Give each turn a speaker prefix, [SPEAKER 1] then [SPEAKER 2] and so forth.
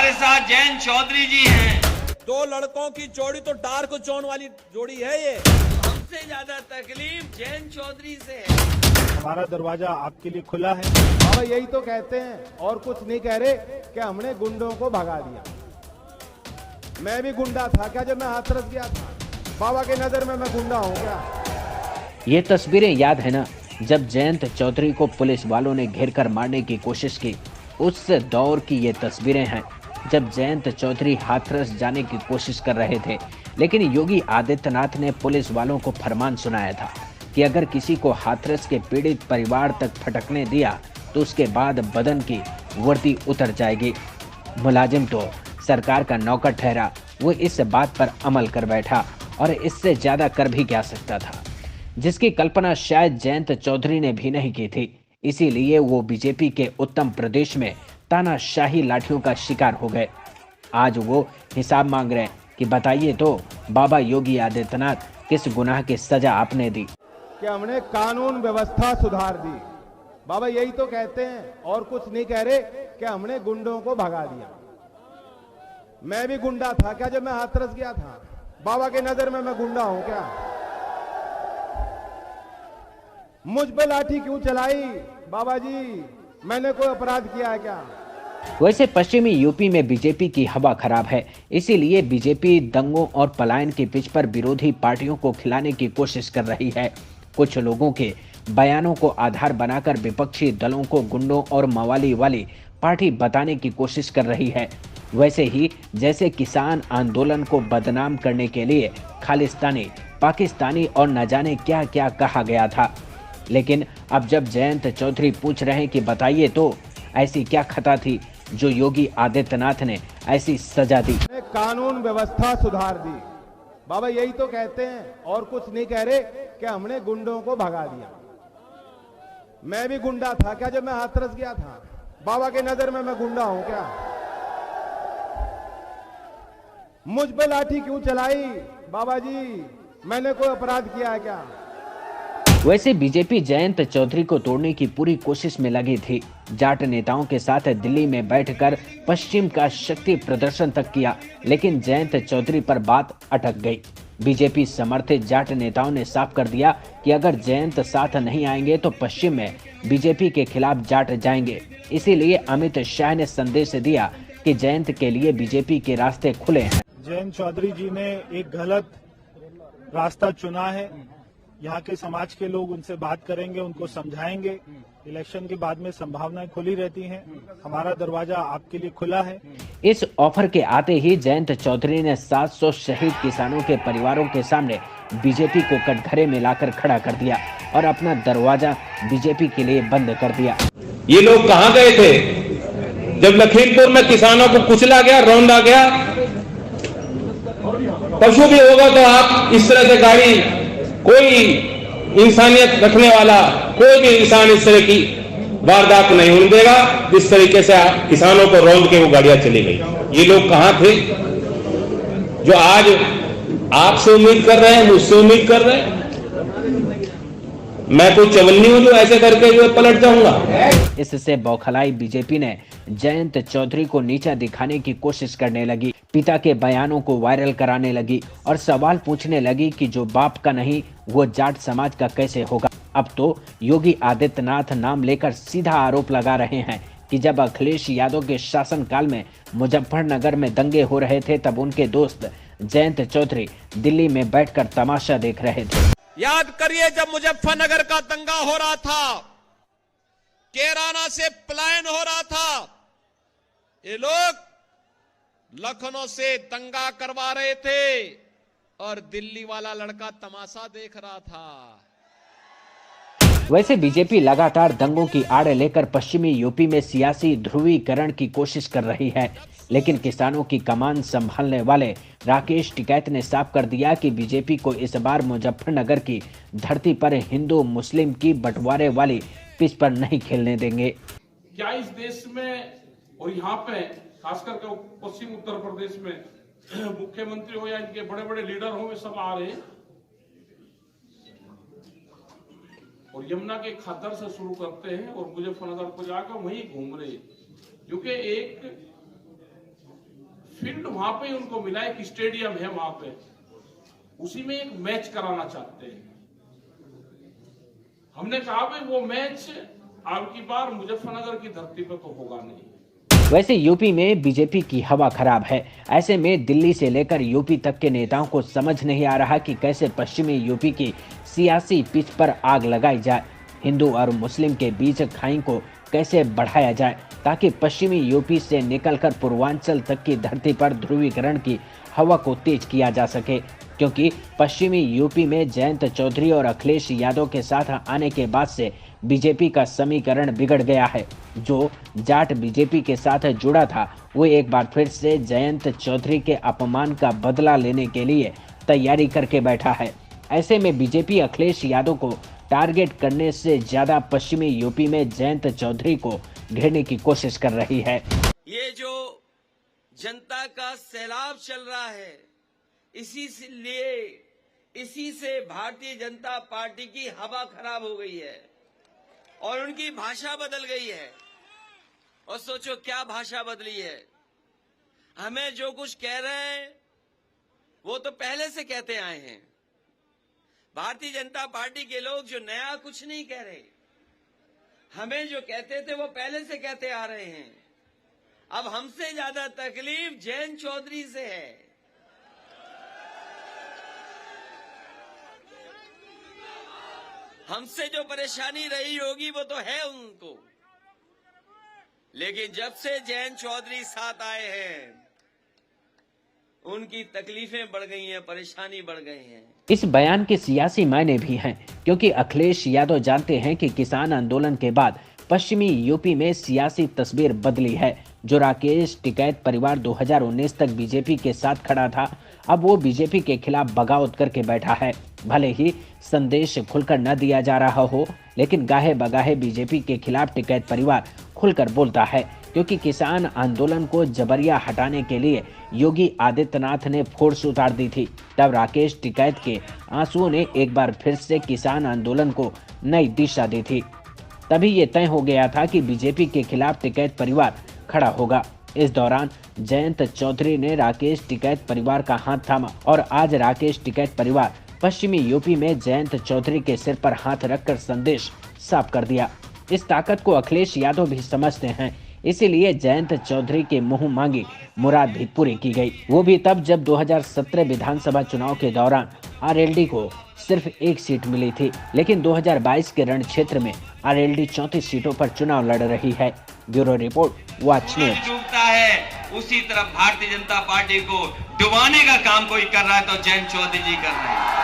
[SPEAKER 1] हमारे साथ जयंत चौधरी जी हैं।
[SPEAKER 2] दो लड़कों की जोड़ी तो डार्क जोन वाली जोड़ी है ये।
[SPEAKER 1] सबसे ज्यादा तकलीफ जयंत चौधरी से है।
[SPEAKER 3] हमारा दरवाजा आपके लिए खुला है।
[SPEAKER 4] बाबा यही तो कहते हैं और कुछ नहीं कह रहे कि हमने गुंडों को भगा दिया। मैं भी गुंडा था क्या जब मैं हाथरस गया था? बाबा के नजर में मैं गुंडा हूँ क्या?
[SPEAKER 5] ये तस्वीरें याद है ना, जब जयंत चौधरी को पुलिस वालों ने घेर कर मारने की कोशिश की। उस दौर की ये तस्वीरें हैं जब जयंत चौधरी हाथरस जाने की कोशिश कर रहे थे, लेकिन योगी आदित्यनाथ ने पुलिस वालों को फरमान सुनाया था कि अगर किसी को हाथरस के पीड़ित परिवार तक फटकने दिया तो उसके बाद बदन की वर्दी उतर जाएगी। मुलाजिम तो सरकार का नौकर ठहरा, वो इस बात पर अमल कर बैठा और इससे ज्यादा कर भी क्या सकता था, जिसकी कल्पना शायद जयंत चौधरी ने भी नहीं की थी। इसीलिए वो बीजेपी के उत्तम प्रदेश में तानाशाही लाठियों का शिकार हो गए। आज वो हिसाब मांग रहे हैं कि बताइए तो बाबा योगी आदित्यनाथ किस गुनाह की सजा आपने दी
[SPEAKER 4] कि हमने कानून व्यवस्था सुधार दी। बाबा यही तो कहते हैं और कुछ नहीं कह रहे कि हमने गुंडों को भगा दिया। मैं भी गुंडा था क्या जब मैं हाथरस गया था? बाबा के नजर में मैं गुंडा हूं क्या? मुझ पे लाठी क्यों चलाई? बाबा जी मैंने कोई अपराध किया है क्या?
[SPEAKER 5] वैसे पश्चिमी यूपी में बीजेपी की हवा खराब है, इसीलिए बीजेपी दंगों और पलायन के पिच पर विरोधी पार्टियों को खिलाने की कोशिश कर रही है। कुछ लोगों के बयानों को आधार बनाकर विपक्षी दलों को गुंडों और मवाली वाली पार्टी बताने की कोशिश कर रही है। वैसे ही जैसे किसान आंदोलन को बदनाम करने के लिए खालिस्तानी, पाकिस्तानी और न जाने क्या क्या कहा गया था, लेकिन अब जब जयंत चौधरी पूछ रहे हैं कि बताइए तो ऐसी क्या खता थी जो योगी आदित्यनाथ ने ऐसी सजा दी।
[SPEAKER 4] कानून व्यवस्था सुधार दी। बाबा यही तो कहते हैं और कुछ नहीं कह रहे कि हमने गुंडों को भगा दिया। मैं भी गुंडा था क्या जब मैं हाथरस गया था? बाबा के नजर में मैं गुंडा हूं क्या? मुझ पे लाठी क्यों चलाई? बाबा जी मैंने कोई अपराध किया है क्या?
[SPEAKER 5] वैसे बीजेपी जयंत चौधरी को तोड़ने की पूरी कोशिश में लगी थी। जाट नेताओं के साथ दिल्ली में बैठकर पश्चिम का शक्ति प्रदर्शन तक किया, लेकिन जयंत चौधरी पर बात अटक गई। बीजेपी समर्थित जाट नेताओं ने साफ कर दिया कि अगर जयंत साथ नहीं आएंगे तो पश्चिम में बीजेपी के खिलाफ जाट जाएंगे। इसीलिए अमित शाह ने संदेश दिया कि जयंत के लिए बीजेपी के रास्ते खुले हैं।
[SPEAKER 3] जयंत चौधरी जी ने एक गलत रास्ता चुना है। यहाँ के समाज के लोग उनसे बात करेंगे, उनको समझाएंगे। इलेक्शन के बाद में संभावनाएं खुली रहती हैं। हमारा दरवाजा आपके लिए खुला है।
[SPEAKER 5] इस ऑफर के आते ही जयंत चौधरी ने 700 शहीद किसानों के परिवारों के सामने बीजेपी को कटघरे में लाकर खड़ा कर दिया और अपना दरवाजा बीजेपी के लिए बंद कर दिया।
[SPEAKER 6] ये लोग कहां गए थे जब लखीमपुर में किसानों को कुचला गया, रौंदा गया? पशु भी होगा तो आप इस तरह से गाड़ी, कोई इंसानियत रखने वाला कोई भी इंसान इस तरह की वारदात नहीं होने देगा जिस तरीके से किसानों को रौंद के वो गाड़ियां चली गई। ये लोग कहां थे जो आज आपसे उम्मीद कर रहे हैं, मुझसे उम्मीद कर रहे हैं? मैं कोई चवन्नी हूं जो ऐसे करके जो पलट जाऊंगा?
[SPEAKER 5] इससे बौखलाई बीजेपी ने जयंत चौधरी को नीचा दिखाने की कोशिश करने लगी। पिता के बयानों को वायरल कराने लगी और सवाल पूछने लगी कि जो बाप का नहीं वो जाट समाज का कैसे होगा। अब तो योगी आदित्यनाथ नाम लेकर सीधा आरोप लगा रहे हैं कि जब अखिलेश यादव के शासनकाल में मुजफ्फरनगर में दंगे हो रहे थे तब उनके दोस्त जयंत चौधरी दिल्ली में बैठकर तमाशा देख रहे थे।
[SPEAKER 2] याद करिए जब मुजफ्फरनगर का दंगा हो रहा था, कैराना से पलायन हो रहा था, ये लोग लखनऊ से दंगा करवा रहे थे और दिल्ली वाला लड़का तमाशा देख रहा था।
[SPEAKER 5] वैसे बीजेपी लगातार दंगों की आड़ लेकर पश्चिमी यूपी में सियासी ध्रुवीकरण की कोशिश कर रही है, लेकिन किसानों की कमान संभालने वाले राकेश टिकैत ने साफ कर दिया कि बीजेपी को इस बार मुजफ्फरनगर की धरती पर हिंदू मुस्लिम की बंटवारे वाली पिच पर नहीं खेलने देंगे।
[SPEAKER 7] क्या इस देश में और यहाँ पे खासकर पश्चिम उत्तर प्रदेश में मुख्यमंत्री हो या इनके बड़े बड़े लीडर हो, वे सब आ रहे हैं और यमुना के खद्दर से शुरू करते हैं और मुजफ्फरनगर को जाकर वहीं घूम रहे, क्योंकि एक फील्ड वहां पे ही उनको मिला, एक स्टेडियम है वहां पे, उसी में एक मैच कराना चाहते हैं। हमने कहा भाई वो मैच अब की बार मुजफ्फरनगर की धरती पर तो होगा नहीं।
[SPEAKER 5] वैसे यूपी में बीजेपी की हवा खराब है। ऐसे में दिल्ली से लेकर यूपी तक के नेताओं को समझ नहीं आ रहा कि कैसे पश्चिमी यूपी की सियासी पिच पर आग लगाई जाए, हिंदू और मुस्लिम के बीच खाई को कैसे बढ़ाया जाए ताकि पश्चिमी यूपी से निकलकर पूर्वांचल तक की धरती पर ध्रुवीकरण की हवा को तेज किया जा सके। क्योंकि पश्चिमी यूपी में जयंत चौधरी और अखिलेश यादव के साथ आने के बाद से बीजेपी का समीकरण बिगड़ गया है। जो जाट बीजेपी के साथ जुड़ा था वो एक बार फिर से जयंत चौधरी के अपमान का बदला लेने के लिए तैयारी करके बैठा है। ऐसे में बीजेपी अखिलेश यादव को टारगेट करने से ज्यादा पश्चिमी यूपी में जयंत चौधरी को घेरने की कोशिश कर रही है।
[SPEAKER 1] ये जो जनता का सैलाब चल रहा है, इसी से भारतीय जनता पार्टी की हवा खराब हो गई है और उनकी भाषा बदल गई है। और सोचो क्या भाषा बदली है। हमें जो कुछ कह रहे हैं वो तो पहले से कहते आए हैं। भारतीय जनता पार्टी के लोग जो नया कुछ नहीं कह रहे, हमें जो कहते थे वो पहले से कहते आ रहे हैं। अब हमसे ज्यादा तकलीफ जयंत चौधरी से है। हमसे जो परेशानी रही होगी वो तो है उनको, लेकिन जब से जयंत चौधरी साथ आए हैं उनकी तकलीफें बढ़ गई हैं, परेशानी बढ़ गई हैं।
[SPEAKER 5] इस बयान के सियासी मायने भी हैं, क्योंकि अखिलेश यादव जानते हैं कि किसान आंदोलन के बाद पश्चिमी यूपी में सियासी तस्वीर बदली है। जो राकेश टिकैत परिवार 2019 तक बीजेपी के साथ खड़ा था, अब वो बीजेपी के खिलाफ बगावत करके बैठा है। भले ही संदेश खुलकर न दिया जा रहा हो, लेकिन गाहे बगाहे बीजेपी के खिलाफ टिकैत परिवार खुलकर बोलता है, क्योंकि किसान आंदोलन को जबरिया हटाने के लिए योगी आदित्यनाथ ने फोर्स उतार दी थी। तब राकेश टिकैत के आंसुओं ने एक बार फिर से किसान आंदोलन को नई दिशा दी थी। तभी ये तय हो गया था कि बीजेपी के खिलाफ टिकैत परिवार खड़ा होगा। इस दौरान जयंत चौधरी ने राकेश टिकैत परिवार का हाथ थामा और आज राकेश टिकैत परिवार पश्चिमी यूपी में जयंत चौधरी के सिर पर हाथ रखकर संदेश साफ कर दिया। इस ताकत को अखिलेश यादव भी समझते हैं, इसीलिए जयंत चौधरी के मुंह मांगी मुराद भी पूरी की गई। वो भी तब जब 2017 विधानसभा चुनाव के दौरान आरएलडी को सिर्फ एक सीट मिली थी, लेकिन 2022 के रण क्षेत्र में आरएलडी 34 सीटों पर चुनाव लड़ रही है। Bureau report, watch news.
[SPEAKER 1] डूबता है उसी तरफ भारतीय जनता पार्टी को डुबाने का काम कोई कर रहा है तो जयंत चौधरी जी कर रहे हैं।